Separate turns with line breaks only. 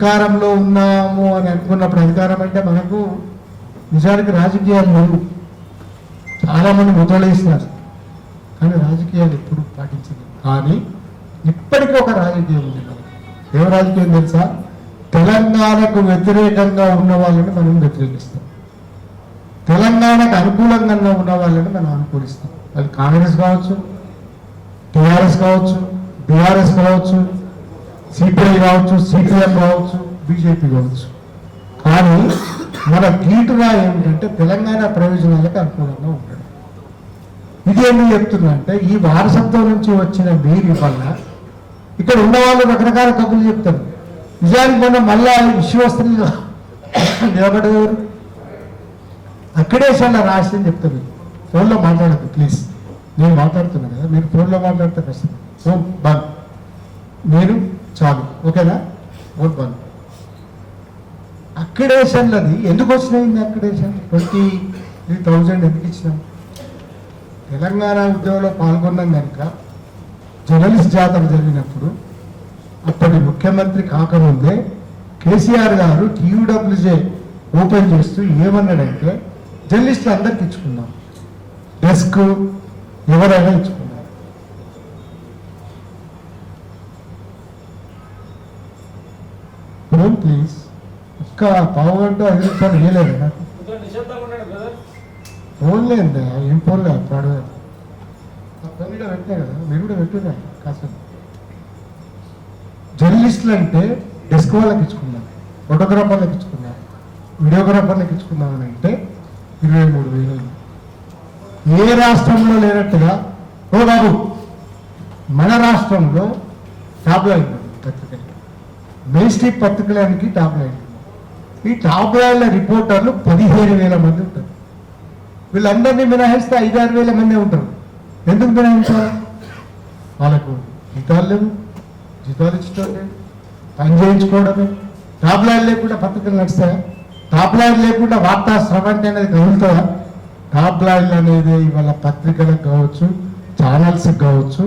అధికారంలో ఉన్నాము అని అనుకున్నప్పుడు అధికారం అంటే మనకు నిజానికి రాజకీయాలు లేవు. చాలామంది ముద్రలేస్తున్నారు కానీ రాజకీయాలు ఎప్పుడు పాటించలేదు. కానీ ఇప్పటికీ ఒక రాజకీయం ఉంది. ఏం రాజకీయం తెలుసా? తెలంగాణకు వ్యతిరేకంగా ఉన్న వాళ్ళని మనం వ్యతిరేకిస్తాం, తెలంగాణకు అనుకూలంగా ఉన్న వాళ్ళని మనం అనుకూలిస్తాం. అది కాంగ్రెస్ కావచ్చు, టీఆర్ఎస్ కావచ్చు, బీఆర్ఎస్ కావచ్చు, సిపిఐ కావచ్చు, సిపిఎం కావచ్చు, బీజేపీ కావచ్చు. కానీ మన గీటుగా ఏమిటంటే తెలంగాణ ప్రయోజనాలకు అనుకూలంగా ఉండడం. ఇది ఎందుకు చెప్తున్నా అంటే ఈ వారసత్వం నుంచి వచ్చిన మీరు వల్ల ఇక్కడ ఉన్న వాళ్ళు రకరకాల కబుర్లు చెప్తారు. నిజానికి మనం మళ్ళా ఇష్యూ వస్తుంది నిలబడేవారు అక్కడేసాల రాసి చెప్తారు. ఫోన్లో మాట్లాడద్దు ప్లీజ్, నేను మాట్లాడుతున్నాను కదా, మీరు ఫోన్లో మాట్లాడితే కష్టం. ఫోన్ బంద్, మీరు చాలు, ఓకేనా? ఓట్ బంద్. అక్రిడేషన్లది ఎందుకు వచ్చినాయింది? అక్రిడేషన్ 23,000 ఎందుకు ఇచ్చినాం? తెలంగాణ ఉద్యమంలో పాల్గొన్నాం కనుక జర్నలిస్ట్ జాతర జరిగినప్పుడు అప్పటి ముఖ్యమంత్రి కాకముందే కేసీఆర్ గారు TUWJ ఓపెన్ చేస్తూ ఏమన్నాడంటే జర్నలిస్టులు అందరికి ఇచ్చుకున్నాం, డెస్క్ ఎవరైనా ఇచ్చుకున్నాం. ఫోన్ ప్లీజ్, ఒక్క పావు గంట 5 నిమిషాలు వేయలేదు నాకు. ఫోన్ లేదు, ఏం ఫోన్ లేదు. అప్పుడు ఫోన్ కూడా పెట్టినా కదా, మీరు కూడా పెట్టున్నా కాసేపు. జర్నలిస్టులు అంటే డెస్క్ వాళ్ళకి ఇచ్చుకున్నాం, ఫోటోగ్రాఫర్లకు ఇచ్చుకున్నాం, వీడియోగ్రాఫర్లకు ఇచ్చుకున్నాం అని అంటే 23,000. ఏ రాష్ట్రంలో లేనట్టుగా ఓ బాబు మన రాష్ట్రంలో టాప్ లైన్ పత్రికలు, మెయిన్ స్ట్రీట్ పత్రికలకి టాప్ లైన్. ఈ టాప్ లైన్ల రిపోర్టర్లు 15,000 మంది ఉంటారు. వీళ్ళందరినీ మినహాయిస్తే 5-6 మంది ఉంటారు. ఎందుకు మినహాయించాలి? వాళ్ళకు జీతాలు లేవు, జీతాలు ఇచ్చడం లేదు, పని చేయించుకోవడమే. టాప్ లైన్ లేకుండా పత్రికలు నడుస్తాయా? టాప్ లైన్ లేకుండా వార్తా స్రవంతి అనేది కదులుతుందా? టాప్ లైన్ అనేది ఇవాళ పత్రికలకు కావచ్చు, ఛానల్స్కి కావచ్చు